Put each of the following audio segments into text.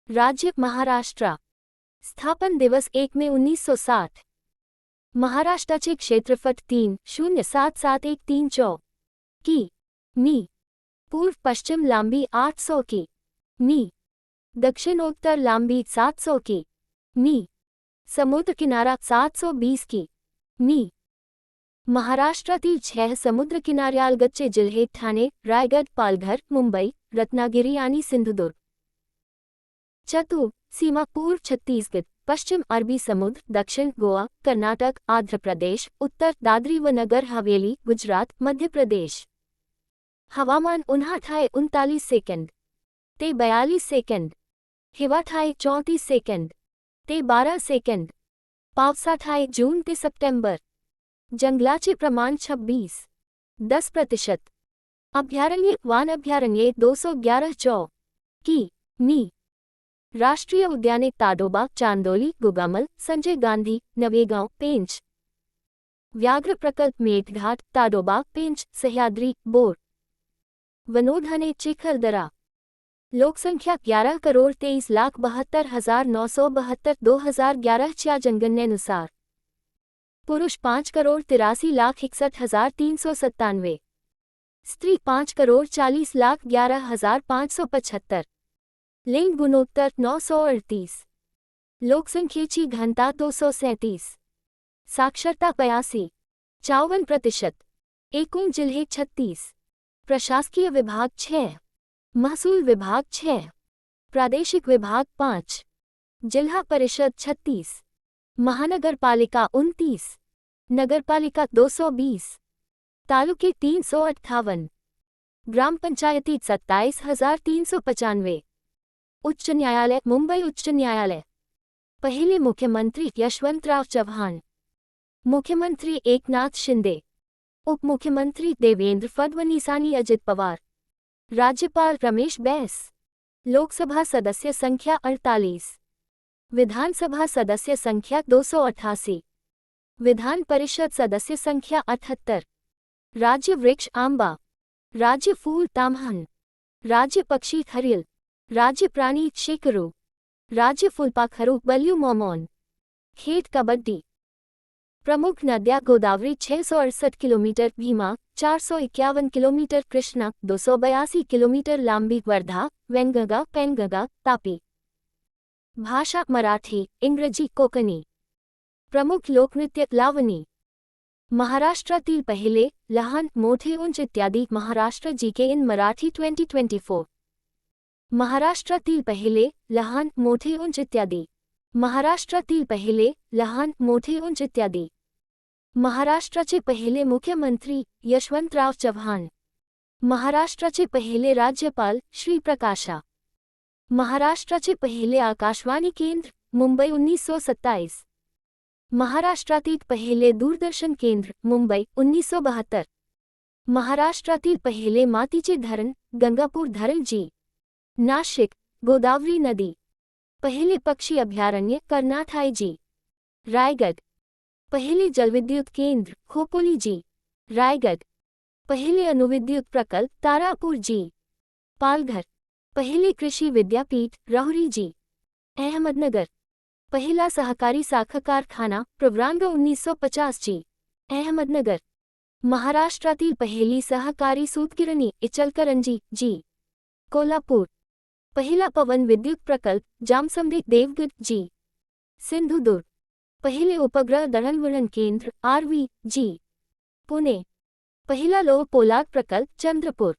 राज्य महाराष्ट्र। स्थापन दिवस 1 मे 1960। महाराष्ट्राचे क्षेत्रफळ 3,077,134 कि. मी. पूर्व पश्चिम लांबी 800 कि. मी. दक्षिणोत्तर लांबी 700 कि. मी. समुद्र किनारा 720 कि. मी. महाराष्ट्रातील 6 समुद्र किनाऱ्यालगतचे जिल्हे ठाणे, रायगड, पालघर, मुंबई, रत्नागिरी आणि सिंधुदुर्ग. चतुर सीमा पूर्व छत्तीसगढ़, पश्चिम अरबी समुद्र, दक्षिण गोवा, कर्नाटक, आंध्र प्रदेश, उत्तर दादरी व नगर हवेली, गुजरात, मध्य प्रदेश. हवामान उन्हाळा आहे 39 सेकंद ते 42 सेकंद. हिवाळा आहे 34 सेकंद ते 12 सेकंद. पावसाळा आहे जून ते सप्टेंबर. जंगलाचे प्रमाण 26.10%. अभयारण्य वन अभयारण्य 211 कि. मी. राष्ट्रीय उद्याने ताडोबा, चांदोली, गुगामल, संजय गांधी, नवेगांव, पेंच. व्याघ्र प्रकल्प मेटघाट, ताडोबा, पेंच, सह्याद्री, बोर. वनोद्याने चिखलदरा. लोकसंख्या 11,23,72,972 2011 च्या जनगणनेनुसार. पुरुष 5,83,61,397. स्त्री 5,40,11,575. लिंग गुणोत्तर 938. लोकसंख्येची घनता 237. साक्षरता 85.54%. एकूण जिल्हे 36. प्रशासकीय विभाग 6. महसूल विभाग 6. प्रादेशिक विभाग 5. जिला परिषद 36. महानगरपालिका 29. नगरपालिका 220. तालुके 358. ग्राम पंचायती 27,395. उच्च न्यायालय मुंबई उच्च न्यायालय. पहिले मुख्यमंत्री यशवंतराव चव्हाण. मुख्यमंत्री एकनाथ शिंदे. उपमुख्यमंत्री देवेंद्र फडणवीस आणि अजित पवार. राज्यपाल रमेश बैस. लोकसभा सदस्य संख्या 48. विधानसभा सदस्य संख्या 288. विधान परिषद सदस्य संख्या 78. राज्य वृक्ष आंबा. राज्य फूल ताम्हन. राज्य पक्षी खरील. राज्य प्राणी शेकरू. राज्य फुलपाखरू बलियू मोमोन. खेत कबड्डी. प्रमुख नद्या Godavari 668 kilometre, Bhima 451 kilometre, Krishna 282 kilometre लांबी, वर्धा, वैनगंगा, पैनगंगा, तापी. भाषा मराठी, इंग्रजी, कोकणी. प्रमुख लोकनृत्य लावणी. महाराष्ट्रातील पहिले लहान मोठे उंच इत्यादी. महाराष्ट्र जीके इन मराठी 2024. महाराष्ट्रातील पहिले लहान मोठे उंच इत्यादी. महाराष्ट्रातील पहिले लहान मोठे उंच इत्यादी. महाराष्ट्राचे पहिले मुख्यमंत्री यशवंतराव चव्हाण. महाराष्ट्राचे पहिले राज्यपाल श्री प्रकाशा. महाराष्ट्राचे पहिले आकाशवाणी केंद्र मुंबई 1927. महाराष्ट्रातील पहिले दूरदर्शन केंद्र मुंबई 1972. महाराष्ट्रातील पहिले मातीचे धरण गंगापूर धरण जी. नाशिक, गोदावरी नदी. पहिले पक्षी अभयारण्य कर्नाठाई जी. रायगड. पहिले जलविद्युत केंद्र खोपोली जी. रायगड. पहिले अणुविद्युत प्रकल्प तारापुर जी. पालघर. पहिले कृषि विद्यापीठ राहुरी जी. अहमदनगर. पहिला सहकारी साखर कारखाना प्रवरांग 1950 जी. अहमदनगर. महाराष्ट्रातील पहिली सहकारी सूतगिरणी इचलकरंजी जी. कोल्हापूर. पहिला पवन विद्युत प्रकल्प जामसंदी देवगड जी. सिंधुदुर्ग. पहिले उपग्रह दळणवळण केंद्र आरवी जी. पुणे. पहिला लोह पोलाद प्रकल्प चंद्रपूर.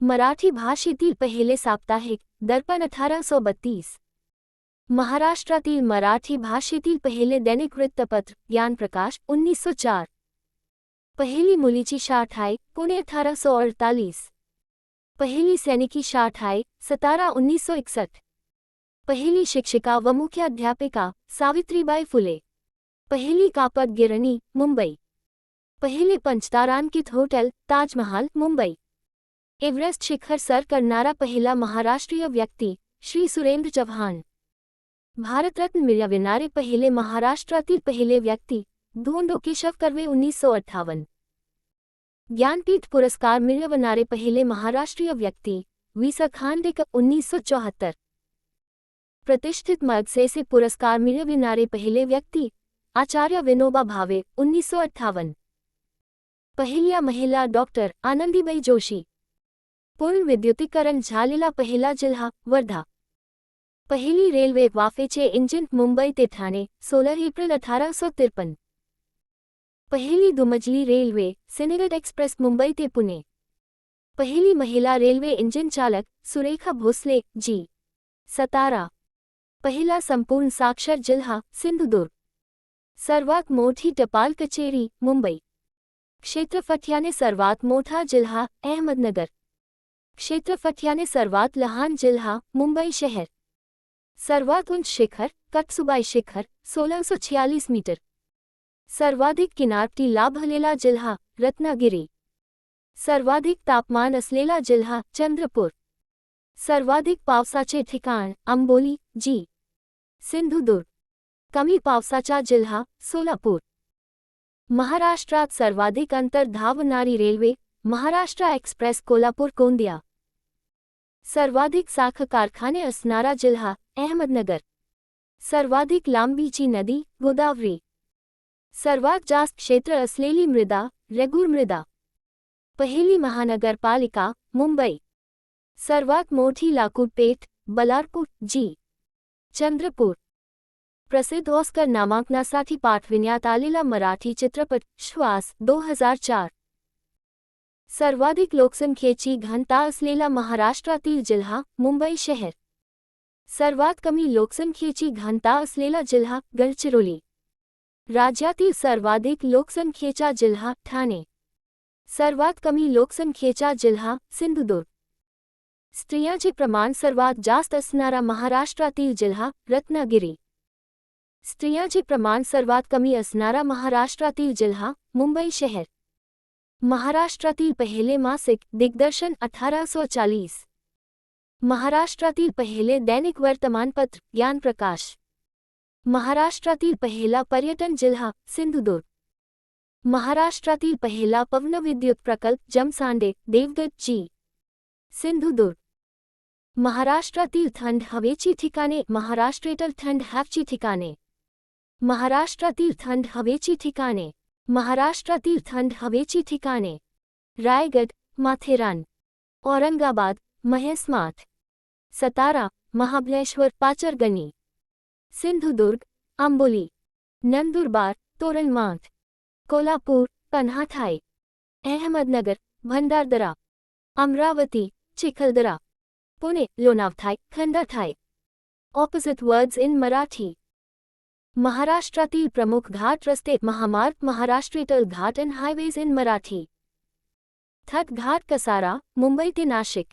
मराठी भाषेतील पहिले साप्ताहिक दर्पण 1832. महाराष्ट्रातील मराठी भाषेतील पहिले दैनिक वृत्तपत्र ज्ञानप्रकाश 1904. पहिली मुलीची शाळा पुणे 1848. पहिली सैनिकी शाळा सतारा 1961. पहिली शिक्षिका व मुख्याध्यापिका सावित्रीबाई फुले. पहिली कापड गिरणी मुंबई. पहिले पंचतारांकित होटल ताजमहाल मुंबई. एव्हरेस्ट शिखर सर करणारा पहिला महाराष्ट्रीय व्यक्ती श्री सुरेंद्र चव्हाण. भारतरत्न मिळविणारे पहिले महाराष्ट्रातील पहिले व्यक्ती धोंडो केशव कर्वे 1958. ज्ञानपीठ पुरस्कार मिळवणारे पहिले महाराष्ट्रीय व्यक्ती वि. स. खांडेकर 1974. प्रतिष्ठित मगसेसे पुरस्कार मिळविणारे पहिले व्यक्ती आचार्य विनोबा भावे 1958. पहिल्या महिला डॉक्टर आनंदीबाई जोशी. पूर्ण विद्युतीकरण झालेला पहिला जिल्हा वर्धा. पहिली रेल्वे वाफेचे इंजिन मुंबई ते ठाणे 16 एप्रिल 1853. पहिली दुमजली रेल्वे सिनेगड एक्सप्रेस मुंबई ते पुणे. पहिली महिला रेल्वे इंजिन चालक सुरेखा भोसले जी. सातारा. पहिला संपूर्ण साक्षर जिल्हा सिंधुदुर्ग. सर्वात मोठी टपाल कचेरी मुंबई. क्षेत्रफळाने सर्वात मोठा जिल्हा अहमदनगर. क्षेत्रफळाने सर्वात लहान जिल्हा मुंबई शहर. सर्वात उंच शिखर कटसुबाई शिखर 1646 मीटर. सर्वाधिक किनारपट्टी लाभलेला जिल्हा रत्नागिरी. सर्वाधिक तापमान असलेला जिल्हा चंद्रपूर. सर्वाधिक पावसाचे ठिकाण आंबोली जी. सिंधुदुर्ग. कमी पावसाचा जिल्हा सोलापूर. महाराष्ट्रात सर्वाधिक अंतर धावणारी रेल्वे महाराष्ट्र एक्सप्रेस कोल्हापूर गोंदिया. सर्वाधिक साखर कारखाने असणारा जिल्हा अहमदनगर. सर्वाधिक लांबीची नदी गोदावरी. सर्वात जास्त क्षेत्र असलेली मृदा रेगूर मृदा. पहिली महानगरपालिका मुंबई. सर्वात मोठी लाकूड पेठ बल्लारपूर जी. चंद्रपूर. प्रसिद्ध ऑस्कर नामांकनासाठी पाठविण्यात आलेला मराठी चित्रपट श्वास 2004. सर्वाधिक लोकसंख्येची घनता असलेला महाराष्ट्रातील जिल्हा मुंबई शहर. सर्वात कमी लोकसंख्येची घनता असलेला जिल्हा गडचिरोली. राज्यातील सर्वाधिक लोकसंख्येचा जिल्हा ठाणे. सर्वात कमी लोकसंख्येचा जिल्हा सिंधुदुर्ग. स्त्रियांचे प्रमाण सर्वात जास्त असणारा महाराष्ट्रातील जिल्हा रत्नागिरी. स्त्रियांचे प्रमाण सर्वात कमी असणारा महाराष्ट्रातील जिल्हा मुंबई शहर. महाराष्ट्रातील पहिले मासिक दिग्दर्शन 1840. महाराष्ट्रातील पहिले दैनिक वर्तमानपत्र ज्ञानप्रकाश. महाराष्ट्रातील पहिला पर्यटन जिल्हा सिंधुदुर्ग. महाराष्ट्रातील पहिला पवनविद्युत प्रकल्प जमसांडे देवगड जी. सिंधुदुर्ग. महाराष्ट्रातील थंड हवेची ठिकाणे महाराष्ट्रातील थंड हवेची ठिकाणे. महाराष्ट्रातील थंड हवेची ठिकाणे. महाराष्ट्रातील थंड हवेची ठिकाणे. Raigad Matheran. Aurangabad Mhaismal. Satara Mahabaleshwar Panchgani. Sindhudurg Amboli. Nandurbar Toranmal. Kolhapur Panhala. Ahmednagar Bhandardara. Amravati Chikhaldara. Pune Lonavala Khandala. Opposite words in Marathi. महाराष्ट्रातील प्रमुख घाट रस्ते महामार्ग महाराष्ट्रातील ghat and highways in Marathi. Thal Ghat Kasara Mumbai ते नाशिक.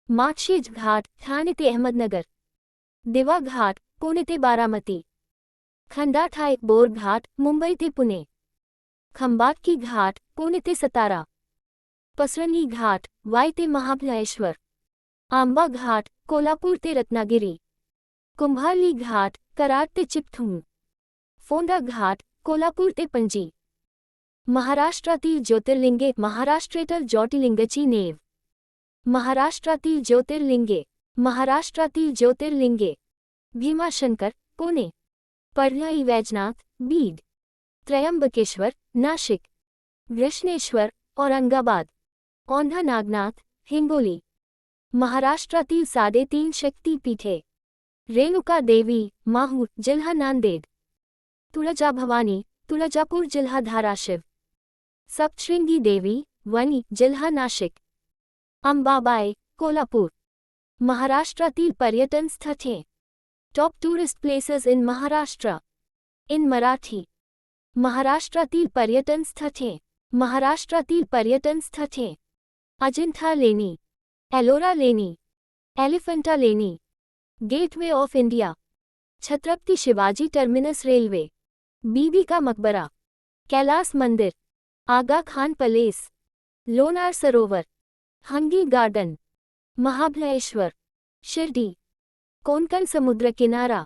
माळशेज घाट ठाणे ते अहमदनगर. दिवा घाट पुणे ते बारामती. खंडाठाई बोर घाट मुंबई ते पुणे. खंबाटकी घाट पुणे ते सातारा. पसरणी घाट वाई ते महाबळेश्वर. आंबा घाट कोल्हापूर ते रत्नागिरी. कुंभारली घाट कराड ते चिपळूण. फोंडा घाट कोल्हापूर ते पणजी. महाराष्ट्रातील ज्योतिर्लिंगे महाराष्ट्रातील ज्योतिर्लिंगाची नेव. महाराष्ट्रातील ज्योतिर्लिंगे. महाराष्ट्रातील ज्योतिर्लिंगे. भीमाशंकर पुणे. पर्यायी वैजनाथ बीड. त्र्यंबकेश्वर नाशिक. घृष्णेश्वर औरंगाबाद. औंधा नागनाथ हिंगोली. महाराष्ट्रातील 3.5 शक्तिपीठे. रेणुका देवी माहूर जिल्हा नांदेड. तुळजाभवानी तुळजापूर जिल्हा धाराशिव. सप्तशृंगी देवी वणी जिल्हा नाशिक. अंबाबाई कोल्हापूर. महाराष्ट्रातील पर्यटन स्थळे. Top tourist places in Maharashtra in Marathi. महाराष्ट्रातील पर्यटन स्थळे. महाराष्ट्रातील पर्यटन स्थळे. अजिंठा लेणी. एलोरा लेणी. एलिफंटा लेणी. Gateway of India. Chhatrapati Shivaji Terminus railway. Bibi का मकबरा. कैलास मंदिर. आगा खान पैलेस. लोणार सरोवर. Hanging Garden. महाबळेश्वर. शिर्डी. कोंकण समुद्र किनारा.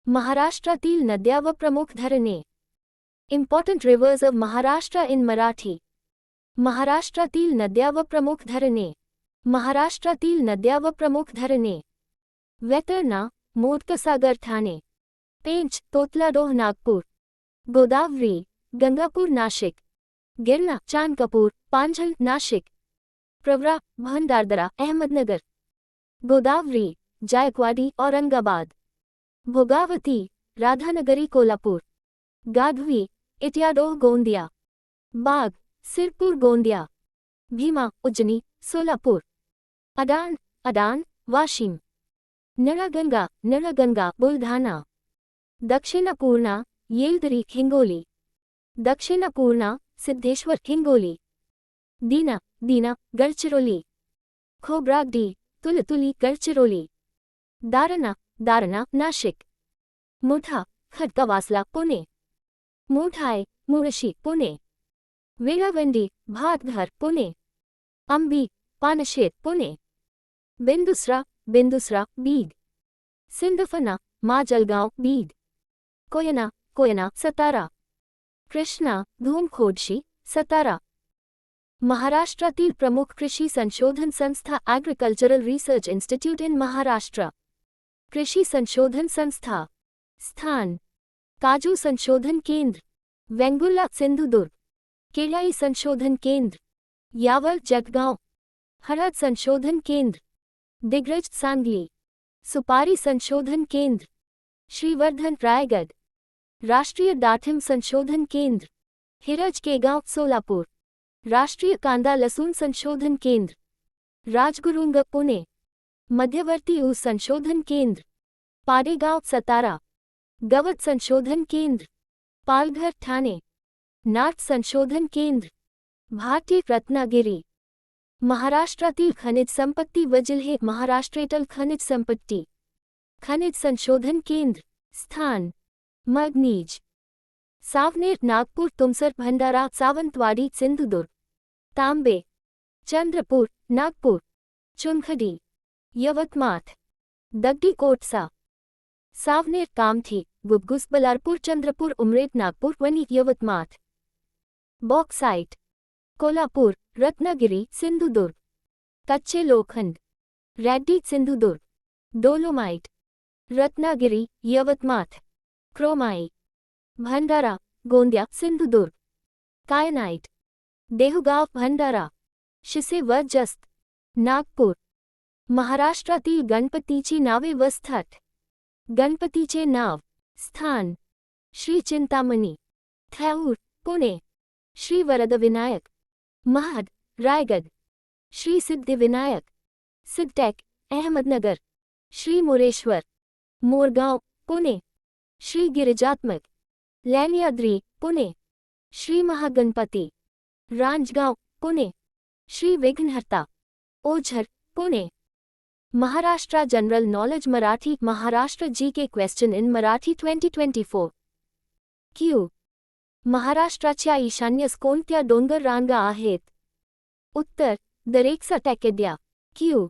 महाराष्ट्रातील नद्या व प्रमुख धरणे. Important rivers of Maharashtra in Marathi. महाराष्ट्रातील नद्या व प्रमुख धरणे. महाराष्ट्रातील नद्या व प्रमुख धरणे. वैतरणा मोदकसागर ठाणे। पेंच तोतलाडोह नागपूर। गोदावरी गंगापूर नाशिक। गिरणा चांदकपूर पांझल नाशिक। प्रवरा भंडारदरा अहमदनगर। गोदावरी जायकवाडी औरंगाबाद। भोगावती राधानगरी कोल्हापूर। गाढवी इटियाडोह गोंदिया। बाग सिरपूर गोंदिया। भीमा उज्जनी सोलापूर। अडाण अडाण वाशिम। नळगंगा बुलढाणा। दक्षिणपूर्णा येलदरी हिंगोली। दक्षिणपूर्णा सिद्धेश्वर हिंगोली। दीना गडचिरोली। खोब्रागडी तुलतुली गडचिरोली। दारणा नाशिक। मुठा खडकवासला पुणे। मुठाय मुळशी पुणे। वेळावंडी भातघर पुणे। अंबी पानशेत पुणे। बिंदुसरा बीड। सिंदफना माजलगाव बीड। कोयना सातारा। कृष्णा धूमखोडशी सातारा। महाराष्ट्रातील प्रमुख कृषी संशोधन संस्था ॲग्रिकल्चरल रिसर्च इन्स्टिट्यूट इन महाराष्ट्र। कृषि संशोधन संस्था। स्थान काजू संशोधन केंद्र वेंगुर्ला सिंधुदुर्ग। केळई संशोधन केंद्र यावल जळगाव। हळद संशोधन केंद्र दिग्रज सांगली। सुपारी संशोधन केंद्र श्रीवर्धन रायगढ़। राष्ट्रीय डाळिंब संशोधन केंद्र हिरज केगाव सोलापूर। राष्ट्रीय कांदा लसूण संशोधन केंद्र राजगुरुंग पुणे। मध्यवर्ती ऊस संशोधन केंद्र पाडेगाव सातारा। गवत संशोधन केंद्र पालघर ठाणे। नाट संशोधन केंद्र भारतीय रत्नागिरी। महाराष्ट्रातील खनिज संपत्ती व जिल्हे महाराष्ट्रातील खनिज संपत्ती। खनिज संशोधन केंद्र स्थान मगनीज। सावनेर नागपूर तुमसर भंडारा सावंतवाडी सिंधुदुर्ग। तांबे चंद्रपूर नागपूर। चुनखडी यवतमाळ। दगडी कोटसा सावनेर कामठी गुबगुस बलारपूर चंद्रपूर उमरेड नागपूर वणी यवतमाळ। बॉक्साइट कोल्हापूर रत्नागिरी सिंधुदुर्ग। कच्चे लोखंड रॅडी सिंधुदुर्ग। डोलोमाइट रत्नागिरी यवतमाळ। क्रोमाई भंडारा गोंदिया सिंधुदुर्ग। कायनाइट देहुगाव भंडारा। शिसे व जस्त नागपूर। महाराष्ट्रातील गणपतीची नावे व स्थळ। गणपतीचे नाव स्थान Shri Chintamani Theur Pune. Shri Varadvinayak Mahad Raigarh. Shri Siddhivinayak Siddhatek Ahmednagar. Shri Mureshwar Morgaon Pune. Shri Girijatmak लैन्याद्री Pune. Shri Mahaganapati रांजगाव Pune. Shri Vighnaharta Ozar Pune. Maharashtra general knowledge Marathi Maharashtra GK question in Marathi 2024। Q महाराष्ट्राच्या ईशान्येस कोणत्या डोंगर रांगा आहेत? उत्तर दरेकसा टेकड्या। क्यू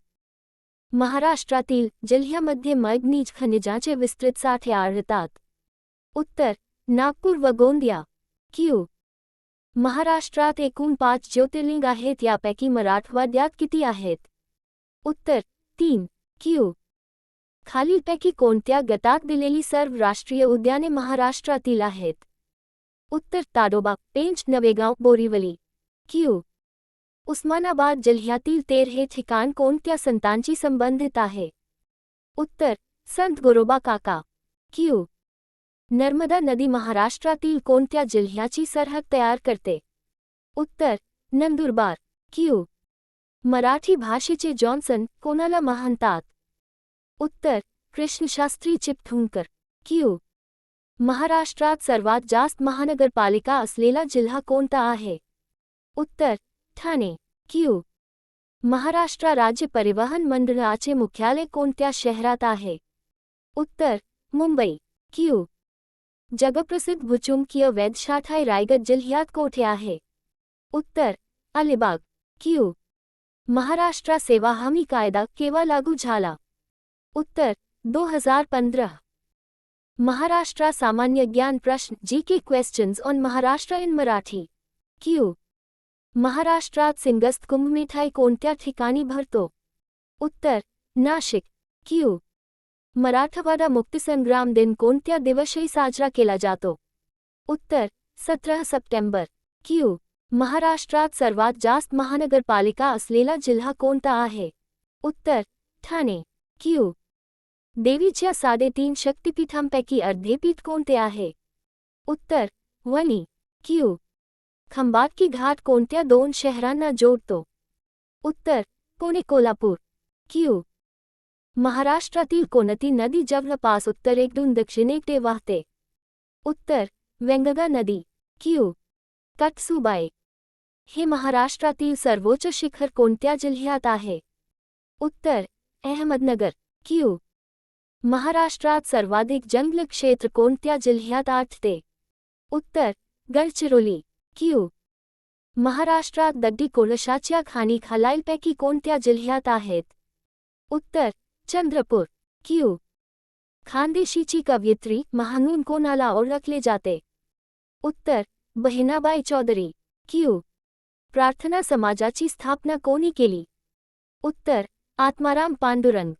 महाराष्ट्रातील जिल्ह्यामध्ये मॅंगनीज खनिजाचे विस्तृत साठे आढळतात? उत्तर नागपूर व गोंदिया। क्यू महाराष्ट्रात एकूण 5 ज्योतिर्लिंग आहेत, यापैकी मराठवाड्यात किती आहेत? उत्तर 3। क्यू खालीलपैकी कोणत्या गटात दिलेली सर्व राष्ट्रीय उद्याने महाराष्ट्रातील आहेत? उत्तर ताडोबा पेंच नवेगाव बोरीवली। क्यू उस्मानाबाद जिल्ह्यातील तेर हे ठिकाण कोणत्या संतांची संबंधित आहे? उत्तर संत गोरोबा काका। क्यू नर्मदा नदी महाराष्ट्रातील कोणत्या जिल्ह्याची सरहद तयार करते? उत्तर नंदुरबार। क्यू मराठी भाषेचे जॉन्सन कोणाला म्हणतात? उत्तर कृष्णशास्त्री चिपळूणकर। क्यू महाराष्ट्रात सर्वात जास्त महानगरपालिका असलेला जिल्हा कोणता आहे? उत्तर ठाणे। क्यू महाराष्ट्र राज्य परिवहन मंडळाचे मुख्यालय कोणत्या शहरात आहे? उत्तर मुंबई। क्यू जगप्रसिद्ध भूचुंबकीय वेधशाळा रायगड जिल्ह्यात कोठे आहे? उत्तर अलिबाग। क्यू महाराष्ट्र सेवा हमी कायदा केव्हा लागू झाला? उत्तर 2015। महाराष्ट्र सामान्य ज्ञान प्रश्न GK questions on Maharashtra in Marathi. Q महाराष्ट्रात सिंगस्त कुंभमेळा कोणत्या ठिकाणी भरतो? उत्तर नाशिक। क्यू मराठवाडा मुक्तीसंग्राम दिन कोणत्या दिवशी साजरा केला जातो? उत्तर 17 सप्टेंबर. क्यू. महाराष्ट्रात सर्वात जास्त महानगरपालिका असलेला जिल्हा कोणता आहे? उत्तर ठाणे. क्यू. देवीच्या 3.5 शक्तिपीठांपैकी अर्धे पीठ कोणते आहे? उत्तर वणी. क्यू. खंबाटकी घाट कोणत्या 2 शहरांना जोडतो? उत्तर पुणे कोल्हापूर. क्यू. महाराष्ट्रातील कोणती नदी जवळपास उत्तरेकडून दक्षिणेकडे वाहते? उत्तर वेंगगा नदी. क्यू. कटसुबाई. हे महाराष्ट्रातील सर्वोच्च शिखर कोणत्या जिल्ह्यात आहे? उत्तर अहमदनगर. क्यू. महाराष्ट्रात सर्वाधिक जंगल क्षेत्र कोणत्या जिल्ह्यात आढळते? उत्तर गडचिरोली. क्यू. महाराष्ट्रात दगडी कोळशाच्या खाणी खालीलपैकी कोणत्या जिल्ह्यात आहेत? उत्तर चंद्रपूर. क्यू. खानदेशीची कवयित्री म्हणून कोणाला ओळखले जाते? उत्तर बहिणाबाई चौधरी. क्यू. प्रार्थना समाजाची स्थापना कोणी केली? उत्तर आत्माराम पांडुरंग.